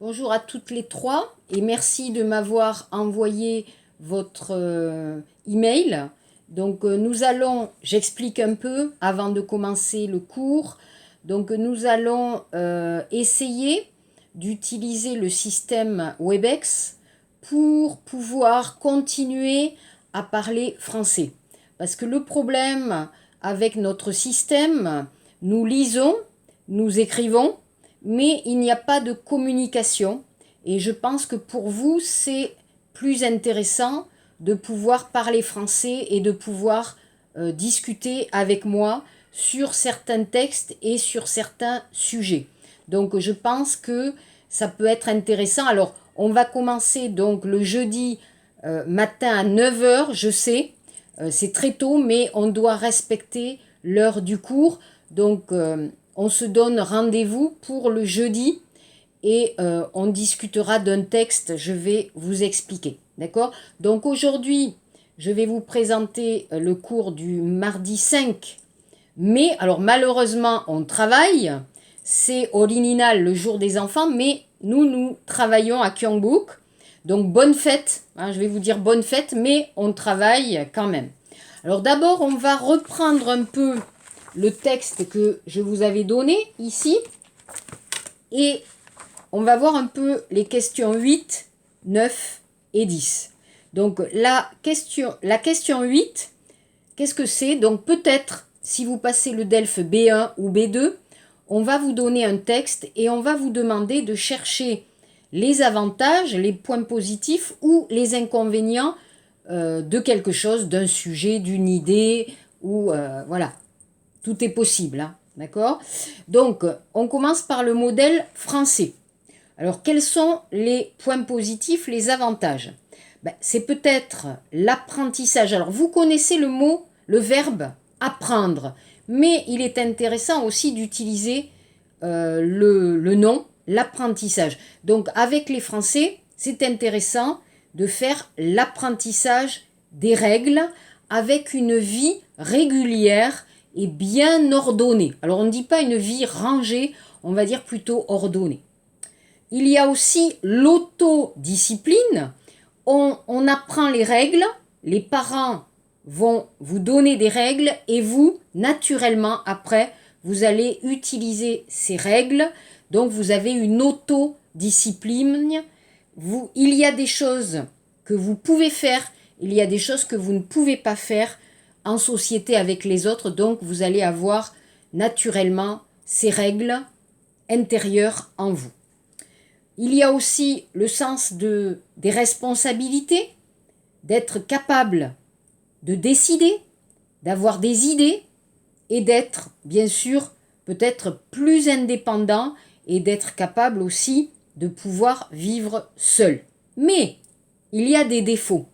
Bonjour à toutes les trois et merci de m'avoir envoyé votre email. Donc j'explique un peu avant de commencer le cours. Donc nous allons essayer d'utiliser le système Webex pour pouvoir continuer à parler français. Parce que le problème avec notre système, nous lisons, nous écrivons, mais il n'y a pas de communication. Et je pense que pour vous, c'est plus intéressant de pouvoir parler français et de pouvoir discuter avec moi sur certains textes et sur certains sujets. Donc je pense que ça peut être intéressant. Alors on va commencer donc le jeudi matin à 9 heures, je sais, c'est très tôt, mais on doit respecter l'heure du cours. Donc on se donne rendez-vous pour le jeudi et on discutera d'un texte, je vais vous expliquer. D'accord? Donc aujourd'hui, je vais vous présenter le cours du mardi 5 mai. Alors malheureusement, on travaille. C'est Olininal, le jour des enfants, mais nous travaillons à Kyongbuk. Donc bonne fête, hein, je vais vous dire bonne fête, mais on travaille quand même. Alors d'abord, on va reprendre un peu le texte que je vous avais donné ici. Et on va voir un peu les questions 8, 9 et 10. Donc la question 8, qu'est-ce que c'est? Donc peut-être, si vous passez le DELF B1 ou B2, on va vous donner un texte et on va vous demander de chercher les avantages, les points positifs ou les inconvénients de quelque chose, d'un sujet, d'une idée, ou voilà, tout est possible, hein, d'accord? Donc, on commence par le modèle français. Alors, quels sont les points positifs, les avantages? C'est peut-être l'apprentissage. Alors, vous connaissez le mot, le verbe apprendre, mais il est intéressant aussi d'utiliser le nom, l'apprentissage. Donc, avec les Français, c'est intéressant de faire l'apprentissage des règles avec une vie régulière et bien ordonnée. Alors, on ne dit pas une vie rangée, on va dire plutôt ordonnée. Il y a aussi l'autodiscipline. On apprend les règles, les parents vont vous donner des règles et vous, naturellement, après, vous allez utiliser ces règles. Donc, vous avez une autodiscipline. Il y a des choses que vous pouvez faire, il y a des choses que vous ne pouvez pas faire en société avec les autres. Donc, vous allez avoir naturellement ces règles intérieures en vous. Il y a aussi le sens des responsabilités, d'être capable de décider, d'avoir des idées et d'être, bien sûr, peut-être plus indépendant et d'être capable aussi de pouvoir vivre seul. Mais il y a des défauts.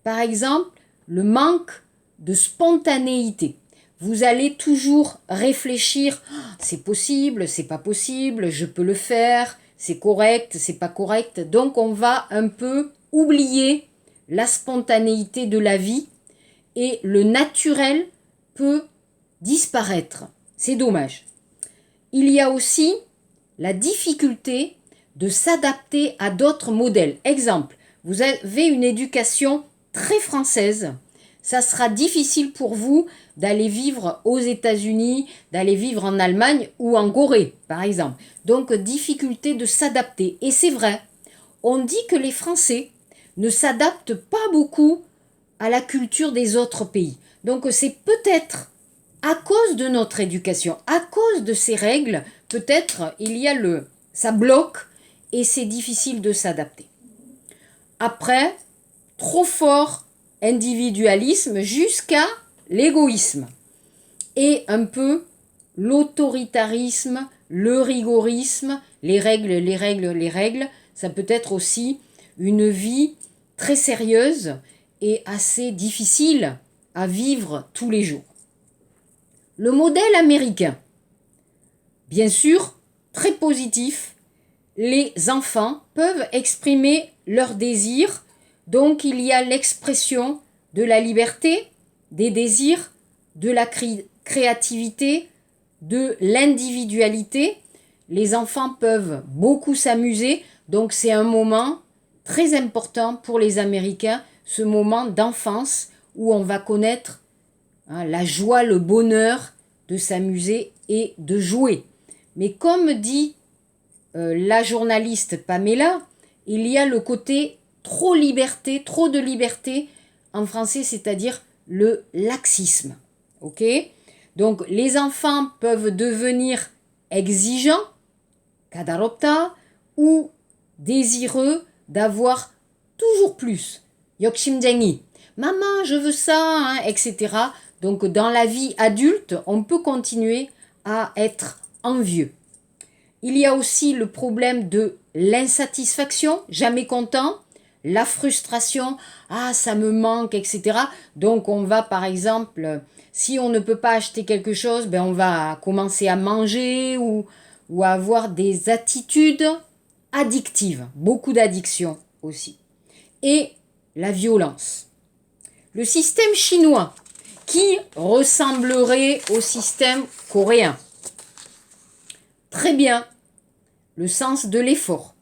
Par exemple, le manque de spontanéité. Vous allez toujours réfléchir, c'est possible, c'est pas possible, je peux le faire, c'est correct, c'est pas correct. Donc on va un peu oublier la spontanéité de la vie et le naturel peut disparaître. C'est dommage. Il y a aussi la difficulté de s'adapter à d'autres modèles. Exemple, vous avez une éducation très française, ça sera difficile pour vous d'aller vivre aux États-Unis, d'aller vivre en Allemagne ou en Corée, par exemple. Donc, difficulté de s'adapter. Et c'est vrai, on dit que les Français ne s'adaptent pas beaucoup à la culture des autres pays. Donc, c'est peut-être à cause de notre éducation, à cause de ces règles, peut-être ça bloque et c'est difficile de s'adapter. Après, trop fort individualisme jusqu'à l'égoïsme et un peu l'autoritarisme, le rigorisme, les règles, ça peut être aussi une vie très sérieuse et assez difficile à vivre tous les jours. Le modèle américain, bien sûr, très positif, les enfants peuvent exprimer leurs désirs. Donc il y a l'expression de la liberté, des désirs, de la créativité, de l'individualité. les enfants peuvent beaucoup s'amuser, donc c'est un moment très important pour les Américains, ce moment d'enfance où on va connaître la joie, le bonheur de s'amuser et de jouer. Mais comme dit la journaliste Pamela, il y a le côté trop de liberté en français, c'est-à-dire le laxisme. Ok ? Donc les enfants peuvent devenir exigeants, kadaropta, ou désireux d'avoir toujours plus. Yokshimjengi, maman, je veux ça, hein, etc. Donc dans la vie adulte, on peut continuer à être envieux. Il y a aussi le problème de l'insatisfaction, jamais content, la frustration, ah ça me manque, etc. Donc on va par exemple, si on ne peut pas acheter quelque chose, ben on va commencer à manger ou à avoir des attitudes addictives, beaucoup d'addictions aussi. Et la violence. Le système chinois qui ressemblerait au système coréen. Très bien, le sens de l'effort,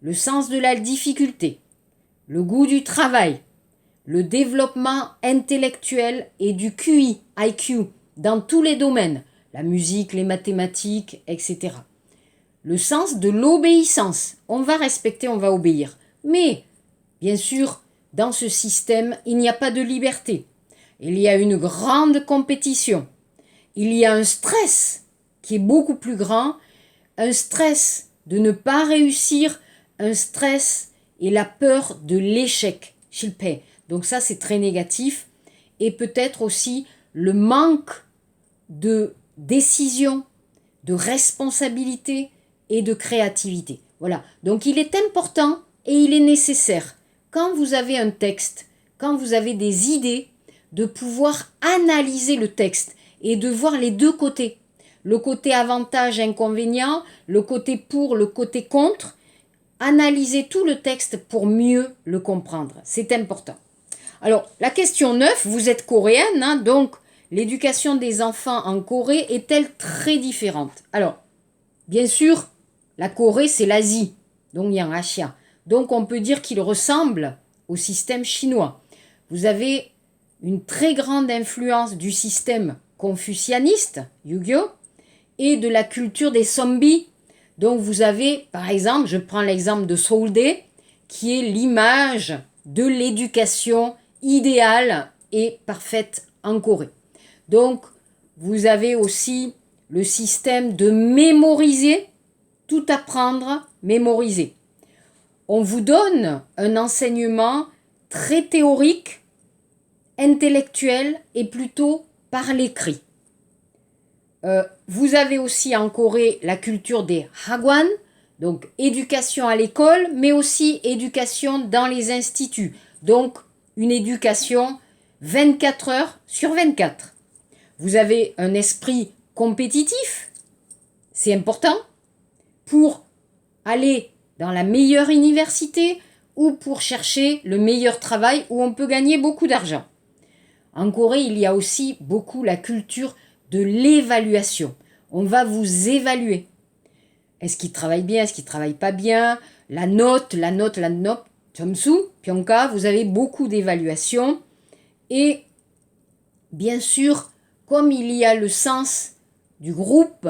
le sens de la difficulté, le goût du travail, le développement intellectuel et du QI, IQ, dans tous les domaines, la musique, les mathématiques, etc. Le sens de l'obéissance, on va respecter, on va obéir. Mais, bien sûr, dans ce système, il n'y a pas de liberté. Il y a une grande compétition. Il y a un stress qui est beaucoup plus grand, un stress de ne pas réussir, un stress et la peur de l'échec, shilpe. Donc ça, c'est très négatif. Et peut-être aussi le manque de décision, de responsabilité et de créativité. Voilà. Donc il est important et il est nécessaire, quand vous avez un texte, quand vous avez des idées, de pouvoir analyser le texte et de voir les deux côtés. Le côté avantage, inconvénient, le côté pour, le côté contre. Analyser tout le texte pour mieux le comprendre. C'est important. Alors, la question 9, vous êtes coréenne, hein, donc l'éducation des enfants en Corée est-elle très différente? Alors, bien sûr, la Corée, c'est l'Asie, donc Yang Asia. Donc, on peut dire qu'il ressemble au système chinois. Vous avez une très grande influence du système confucianiste, Yu-Gi-Oh!, et de la culture des zombies. Donc vous avez, par exemple, je prends l'exemple de Seoulde, qui est l'image de l'éducation idéale et parfaite en Corée. Donc vous avez aussi le système de mémoriser, tout apprendre, mémoriser. On vous donne un enseignement très théorique, intellectuel et plutôt par l'écrit. Vous avez aussi en Corée la culture des hagwon, donc éducation à l'école, mais aussi éducation dans les instituts. Donc une éducation 24 heures sur 24. Vous avez un esprit compétitif, c'est important, pour aller dans la meilleure université ou pour chercher le meilleur travail où on peut gagner beaucoup d'argent. En Corée, il y a aussi beaucoup la culture de l'évaluation. On va vous évaluer. Est-ce qu'il travaille bien, est-ce qu'il ne travaille pas bien? La note, 점수, 평가, vous avez beaucoup d'évaluations. Et bien sûr, comme il y a le sens du groupe,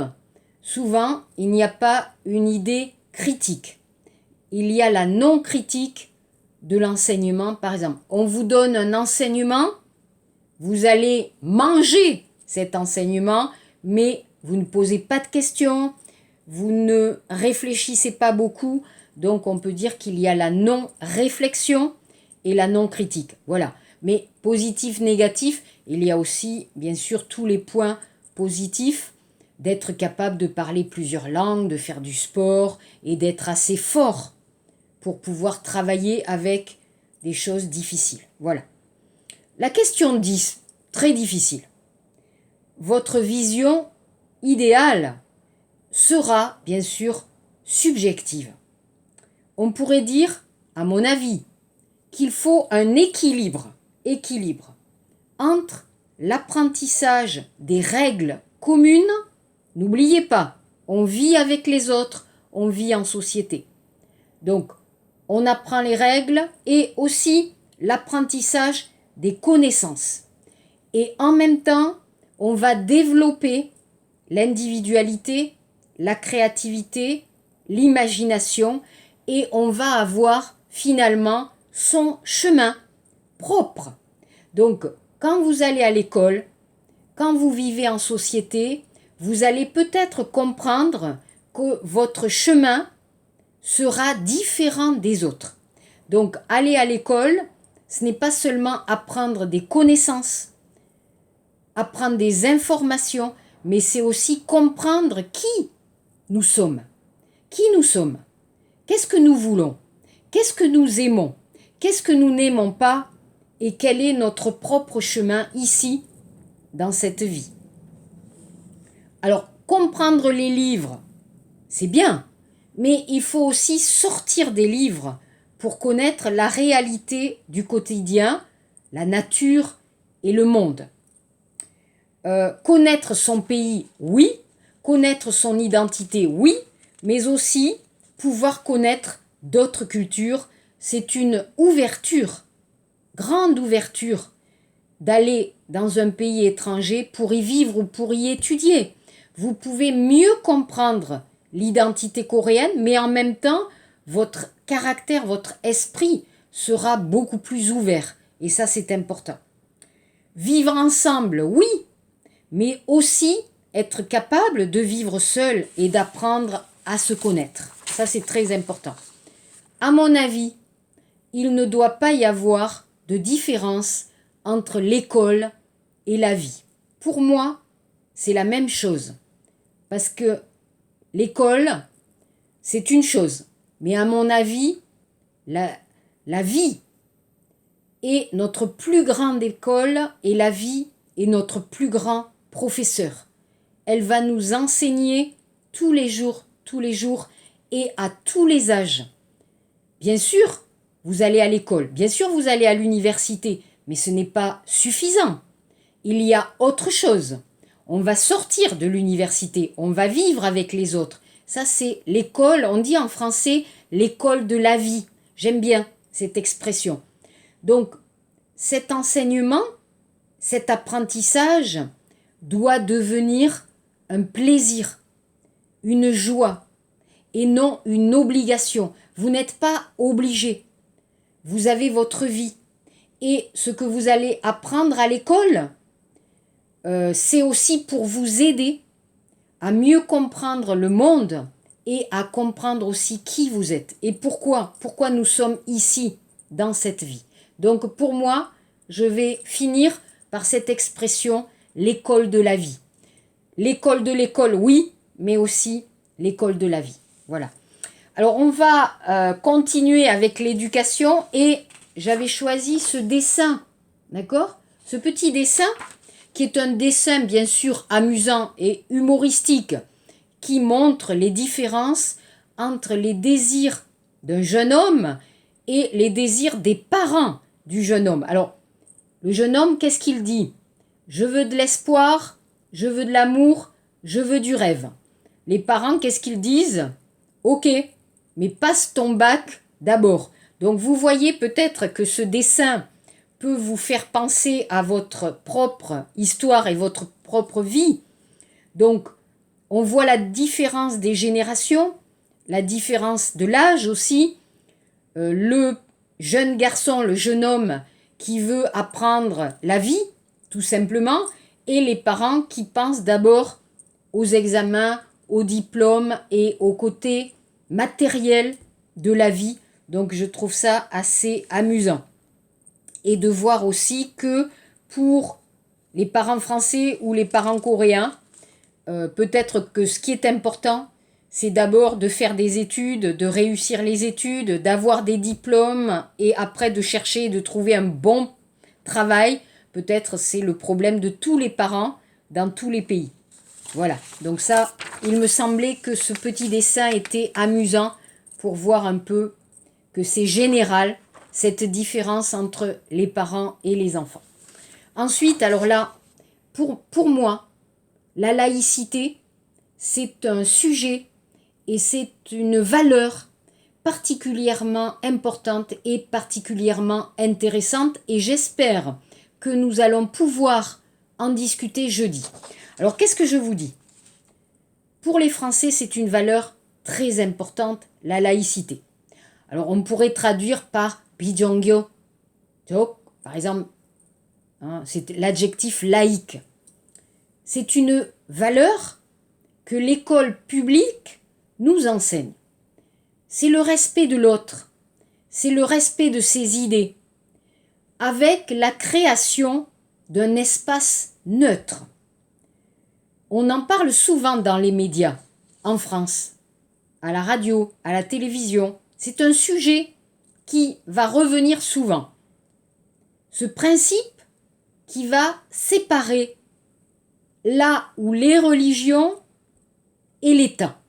souvent, il n'y a pas une idée critique. Il y a la non-critique de l'enseignement, par exemple. On vous donne un enseignement, vous allez manger cet enseignement, mais vous ne posez pas de questions, vous ne réfléchissez pas beaucoup, donc on peut dire qu'il y a la non-réflexion et la non-critique. Voilà. Mais positif, négatif, il y a aussi, bien sûr, tous les points positifs, d'être capable de parler plusieurs langues, de faire du sport et d'être assez fort pour pouvoir travailler avec des choses difficiles. Voilà. La question 10, très difficile. Votre vision idéale sera, bien sûr, subjective. On pourrait dire, à mon avis, qu'il faut un équilibre entre l'apprentissage des règles communes, n'oubliez pas, on vit avec les autres, on vit en société. Donc, on apprend les règles et aussi l'apprentissage des connaissances. Et en même temps, on va développer l'individualité, la créativité, l'imagination et on va avoir finalement son chemin propre. Donc, quand vous allez à l'école, quand vous vivez en société, vous allez peut-être comprendre que votre chemin sera différent des autres. Donc, aller à l'école, ce n'est pas seulement apprendre des connaissances, apprendre des informations, mais c'est aussi comprendre qui nous sommes. Qui nous sommes? Qu'est-ce que nous voulons? Qu'est-ce que nous aimons? Qu'est-ce que nous n'aimons pas? Et quel est notre propre chemin ici, dans cette vie? Alors, comprendre les livres, c'est bien, mais il faut aussi sortir des livres pour connaître la réalité du quotidien, la nature et le monde. Connaître son pays, oui. Connaître son identité, oui. Mais aussi pouvoir connaître d'autres cultures. C'est une ouverture, grande ouverture, d'aller dans un pays étranger pour y vivre ou pour y étudier. Vous pouvez mieux comprendre l'identité coréenne, mais en même temps, votre caractère, votre esprit sera beaucoup plus ouvert. Et ça, c'est important. Vivre ensemble, oui, mais aussi être capable de vivre seul et d'apprendre à se connaître. Ça, c'est très important. À mon avis, il ne doit pas y avoir de différence entre l'école et la vie. Pour moi, c'est la même chose. Parce que l'école, c'est une chose. Mais à mon avis, la vie est notre plus grande école et la vie est notre plus grand professeur. Elle va nous enseigner tous les jours et à tous les âges. Bien sûr, vous allez à l'école, bien sûr, vous allez à l'université, mais ce n'est pas suffisant. Il y a autre chose. On va sortir de l'université, on va vivre avec les autres. Ça, c'est l'école, on dit en français l'école de la vie. J'aime bien cette expression. Donc, cet enseignement, cet apprentissage doit devenir un plaisir, une joie et non une obligation. Vous n'êtes pas obligé. Vous avez votre vie. Et ce que vous allez apprendre à l'école, c'est aussi pour vous aider à mieux comprendre le monde et à comprendre aussi qui vous êtes et pourquoi nous sommes ici dans cette vie. Donc pour moi, je vais finir par cette expression, l'école de la vie. L'école de l'école, oui, mais aussi l'école de la vie. Voilà. Alors on va continuer avec l'éducation et j'avais choisi ce dessin, d'accord? Ce petit dessin qui est un dessin bien sûr amusant et humoristique qui montre les différences entre les désirs d'un jeune homme et les désirs des parents du jeune homme. Alors, le jeune homme, qu'est-ce qu'il dit? Je veux de l'espoir, je veux de l'amour, je veux du rêve. Les parents, qu'est-ce qu'ils disent? Ok, mais passe ton bac d'abord. Donc vous voyez peut-être que ce dessin peut vous faire penser à votre propre histoire et votre propre vie. Donc on voit la différence des générations, la différence de l'âge aussi. Le jeune garçon, le jeune homme qui veut apprendre la vie, tout simplement, et les parents qui pensent d'abord aux examens, aux diplômes et au côté matériel de la vie. Donc je trouve ça assez amusant. Et de voir aussi que pour les parents français ou les parents coréens, peut-être que ce qui est important, c'est d'abord de faire des études, de réussir les études, d'avoir des diplômes et après de chercher, de trouver un bon travail. Peut-être c'est le problème de tous les parents dans tous les pays. Voilà, donc ça, il me semblait que ce petit dessin était amusant pour voir un peu que c'est général, cette différence entre les parents et les enfants. Ensuite, alors là, pour moi, la laïcité c'est un sujet et c'est une valeur particulièrement importante et particulièrement intéressante, et j'espère que nous allons pouvoir en discuter jeudi. Alors, qu'est-ce que je vous dis? Pour les Français, c'est une valeur très importante, la laïcité. Alors, on pourrait traduire par bijonggyo. Par exemple, hein, c'est l'adjectif laïque. C'est une valeur que l'école publique nous enseigne. C'est le respect de l'autre, c'est le respect de ses idées, avec la création d'un espace neutre. On en parle souvent dans les médias, en France, à la radio, à la télévision. C'est un sujet qui va revenir souvent. Ce principe qui va séparer là où les religions et l'État.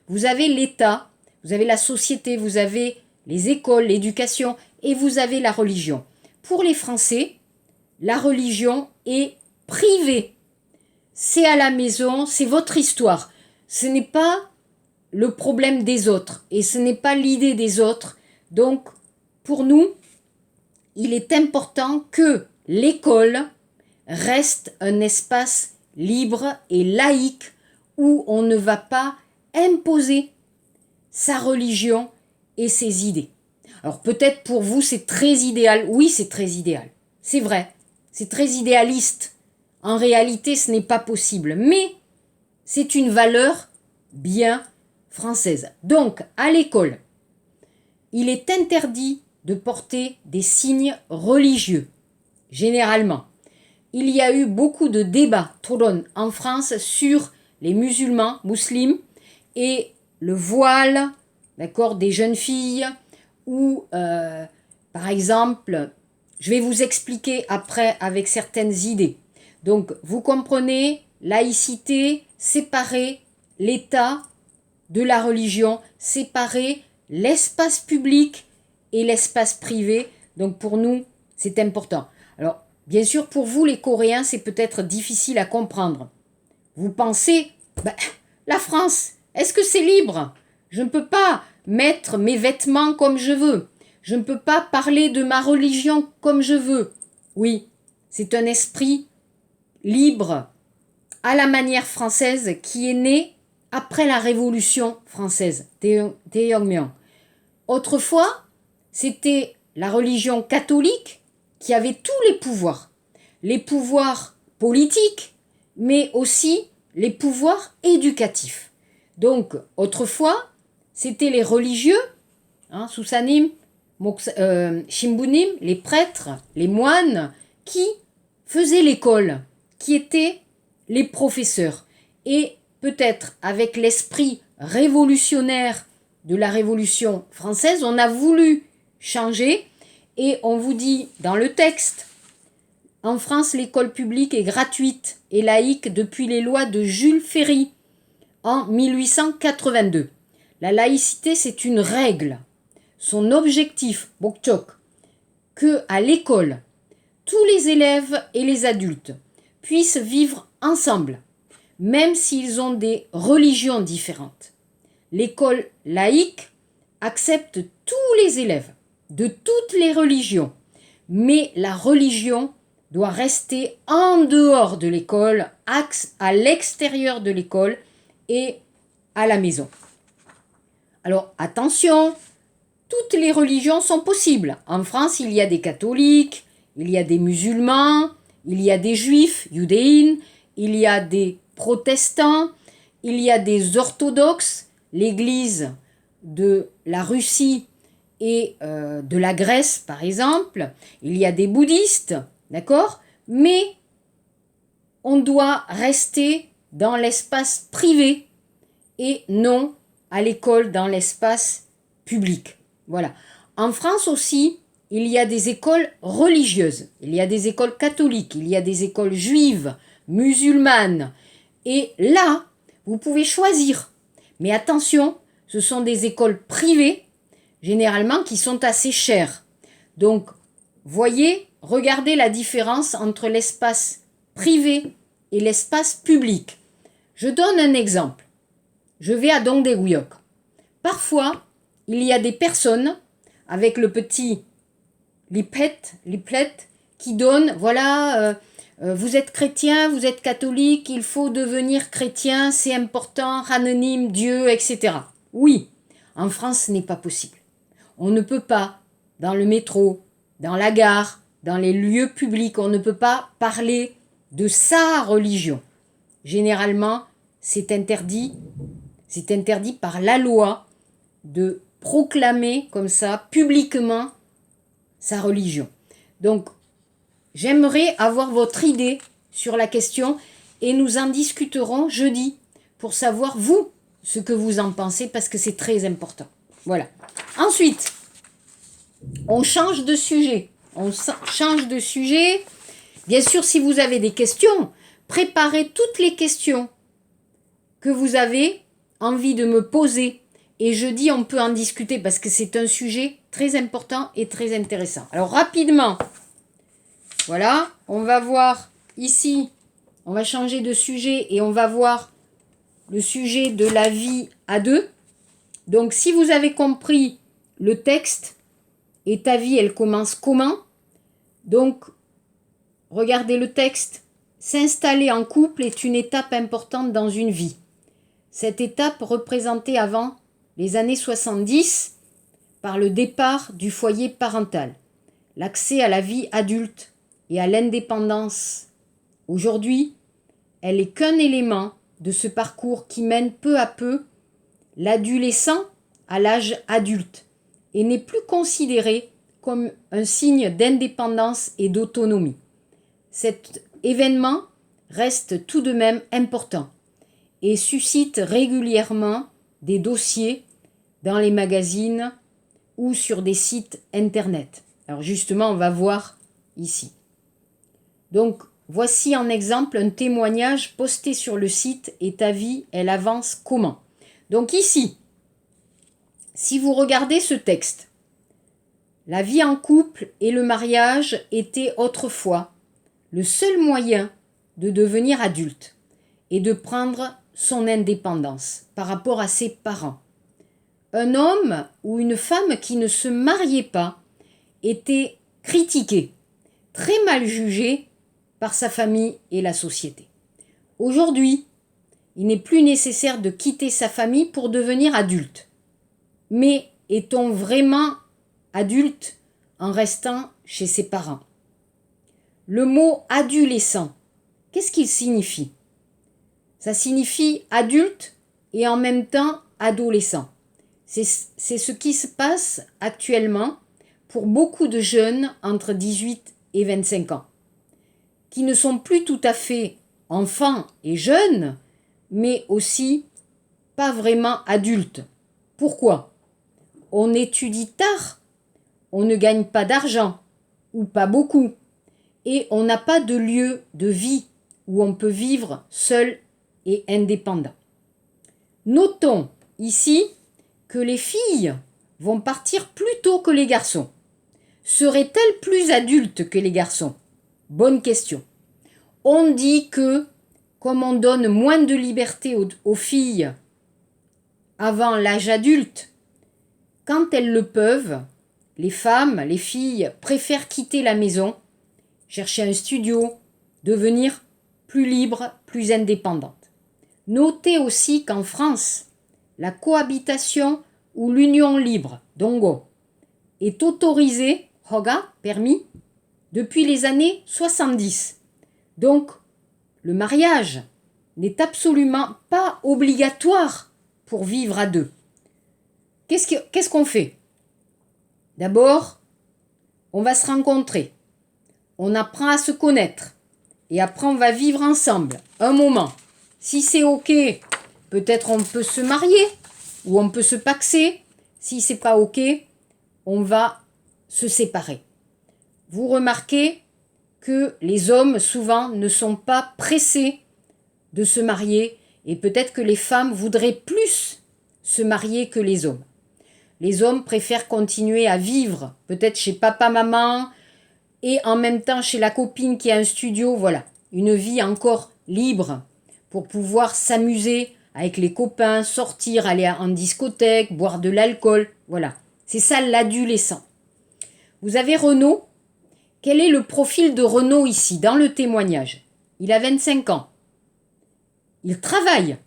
Vous avez l'État, vous avez la société, vous avez les écoles, l'éducation, et vous avez la religion. Pour les Français, la religion est privée. C'est à la maison, c'est votre histoire. Ce n'est pas le problème des autres et ce n'est pas l'idée des autres. Donc, pour nous, il est important que l'école reste un espace libre et laïque où on ne va pas imposer sa religion et ses idées. Alors peut-être pour vous c'est très idéal. Oui, c'est très idéal. C'est vrai. C'est très idéaliste. En réalité, ce n'est pas possible. Mais c'est une valeur bien française. Donc, à l'école, il est interdit de porter des signes religieux, généralement. Il y a eu beaucoup de débats en France sur les musulmans, musulmans, et le voile, d'accord, des jeunes filles, ou par exemple, je vais vous expliquer après avec certaines idées. Donc, vous comprenez, laïcité, séparer l'État de la religion, séparer l'espace public et l'espace privé. Donc, pour nous, c'est important. Alors, bien sûr, pour vous, les Coréens, c'est peut-être difficile à comprendre. Vous pensez, la France, est-ce que c'est libre? Je ne peux pas mettre mes vêtements comme je veux. Je ne peux pas parler de ma religion comme je veux. Oui, c'est un esprit libre à la manière française qui est né après la Révolution française. Taeyongmyeon. Autrefois, c'était la religion catholique qui avait tous les pouvoirs politiques, mais aussi les pouvoirs éducatifs. Donc, autrefois, c'était les religieux, Susanim, Shimbunim, les prêtres, les moines, qui faisaient l'école, qui étaient les professeurs. Et peut-être avec l'esprit révolutionnaire de la Révolution française, on a voulu changer et on vous dit dans le texte, en France, l'école publique est gratuite et laïque depuis les lois de Jules Ferry en 1882. La laïcité, c'est une règle. Son objectif, Bokchok, que à l'école, tous les élèves et les adultes puissent vivre ensemble, même s'ils ont des religions différentes. L'école laïque accepte tous les élèves de toutes les religions, mais la religion doit rester en dehors de l'école, à l'extérieur de l'école et à la maison. Alors attention, toutes les religions sont possibles. En France, il y a des catholiques, il y a des musulmans, il y a des juifs, judéines, il y a des protestants, il y a des orthodoxes, l'église de la Russie et de la Grèce par exemple, il y a des bouddhistes, d'accord? Mais on doit rester dans l'espace privé et non à l'école dans l'espace public. Voilà. En France aussi, il y a des écoles religieuses, il y a des écoles catholiques, il y a des écoles juives, musulmanes. Et là, vous pouvez choisir. Mais attention, ce sont des écoles privées, généralement, qui sont assez chères. Donc, voyez, regardez la différence entre l'espace privé et l'espace public. Je donne un exemple. je vais à Dongdaeguyeok. Parfois, il y a des personnes avec le petit leaflet qui donnent, voilà, vous êtes chrétien, vous êtes catholique, il faut devenir chrétien, c'est important, Hananim, Dieu, etc. Oui, en France, ce n'est pas possible. On ne peut pas, dans le métro, dans la gare, dans les lieux publics, on ne peut pas parler de sa religion. Généralement, c'est interdit par la loi de proclamer comme ça publiquement sa religion. Donc, j'aimerais avoir votre idée sur la question et nous en discuterons jeudi pour savoir, vous, ce que vous en pensez parce que c'est très important. Voilà. Ensuite, on change de sujet. Bien sûr, si vous avez des questions, préparez toutes les questions que vous avez envie de me poser. Et jeudi, on peut en discuter parce que c'est un sujet très important et très intéressant. Alors, rapidement, voilà, on va voir ici, on va changer de sujet et on va voir le sujet de la vie à deux. Donc, si vous avez compris le texte, et ta vie, elle commence comment? Donc, regardez le texte. S'installer en couple est une étape importante dans une vie. Cette étape représentée avant les années 70 par le départ du foyer parental, l'accès à la vie adulte et à l'indépendance. Aujourd'hui, elle n'est qu'un élément de ce parcours qui mène peu à peu l'adolescent à l'âge adulte et n'est plus considéré comme un signe d'indépendance et d'autonomie. Cet événement reste tout de même important et suscite régulièrement des dossiers dans les magazines ou sur des sites internet. Alors justement, on va voir ici. Donc, voici en exemple un témoignage posté sur le site « Et ta vie, elle avance comment ?» Donc ici, si vous regardez ce texte, la vie en couple et le mariage étaient autrefois le seul moyen de devenir adulte et de prendre son indépendance par rapport à ses parents. Un homme ou une femme qui ne se mariait pas était critiqué, très mal jugé par sa famille et la société. Aujourd'hui, il n'est plus nécessaire de quitter sa famille pour devenir adulte. Mais est-on vraiment adulte en restant chez ses parents? Le mot adolescent, qu'est-ce qu'il signifie? Ça signifie adulte et en même temps adolescent. C'est ce qui se passe actuellement pour beaucoup de jeunes entre 18 et 25 ans, qui ne sont plus tout à fait enfants et jeunes, mais aussi pas vraiment adultes. Pourquoi? On étudie tard, on ne gagne pas d'argent, ou pas beaucoup, et on n'a pas de lieu de vie où on peut vivre seul et indépendant. Notons ici que les filles vont partir plus tôt que les garçons. Seraient-elles plus adultes que les garçons? Bonne question. On dit que, comme on donne moins de liberté aux filles avant l'âge adulte, quand elles le peuvent, les femmes, les filles préfèrent quitter la maison, chercher un studio, devenir plus libres, plus indépendantes. Notez aussi qu'en France, la cohabitation ou l'union libre, dongo, est autorisée, hoga, permis, depuis les années 70. Donc, le mariage n'est absolument pas obligatoire pour vivre à deux. Qu'est-ce qu'on fait? D'abord, on va se rencontrer. On apprend à se connaître. Et après, on va vivre ensemble un moment. Si c'est OK, peut-être on peut se marier ou on peut se paxer. Si c'est pas OK, on va se séparer. Vous remarquez que les hommes, souvent, ne sont pas pressés de se marier et peut-être que les femmes voudraient plus se marier que les hommes. Les hommes préfèrent continuer à vivre, peut-être chez papa-maman et en même temps chez la copine qui a un studio, voilà. Une vie encore libre pour pouvoir s'amuser avec les copains, sortir, aller en discothèque, boire de l'alcool. Voilà, c'est ça l'adolescent. Vous avez Renaud. Quel est le profil de Renaud ici, dans le témoignage? Il a 25 ans. Il travaille.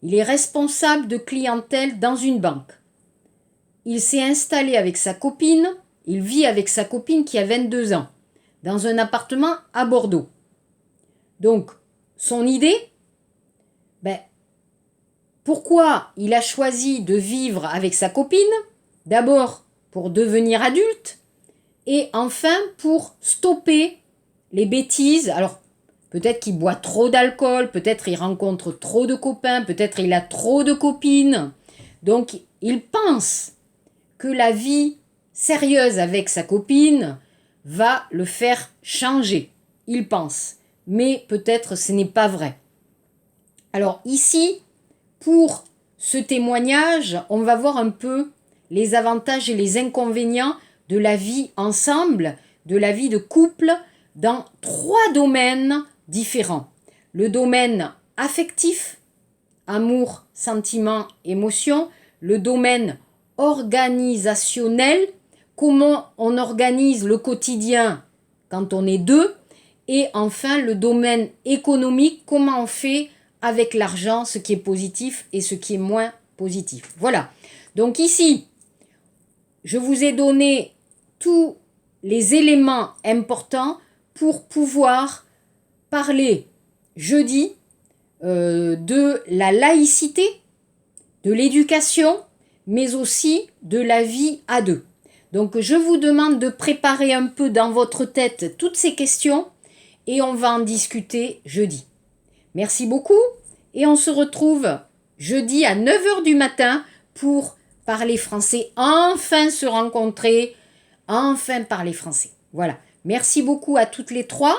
Il est responsable de clientèle dans une banque. Il s'est installé avec sa copine. Il vit avec sa copine qui a 22 ans, dans un appartement à Bordeaux. Donc, son idée, pourquoi il a choisi de vivre avec sa copine? D'abord, pour devenir adulte, et enfin, pour stopper les bêtises. Alors, peut-être qu'il boit trop d'alcool, peut-être il rencontre trop de copains, peut-être il a trop de copines. Donc, il pense que la vie sérieuse avec sa copine va le faire changer. Il pense. Mais peut-être ce n'est pas vrai. Alors ici, pour ce témoignage, on va voir un peu les avantages et les inconvénients de la vie ensemble, de la vie de couple, dans 3 domaines différents. Le domaine affectif, amour, sentiment, émotion. Le domaine organisationnel, comment on organise le quotidien quand on est 2. Et enfin, le domaine économique, comment on fait avec l'argent, ce qui est positif et ce qui est moins positif. Voilà. Donc ici, je vous ai donné tous les éléments importants pour pouvoir parler jeudi de la laïcité, de l'éducation, mais aussi de la vie à 2. Donc je vous demande de préparer un peu dans votre tête toutes ces questions et on va en discuter jeudi. Merci beaucoup et on se retrouve jeudi à 9h du matin pour parler français, enfin se rencontrer, enfin parler français. Voilà, merci beaucoup à toutes les 3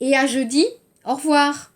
et à jeudi, au revoir.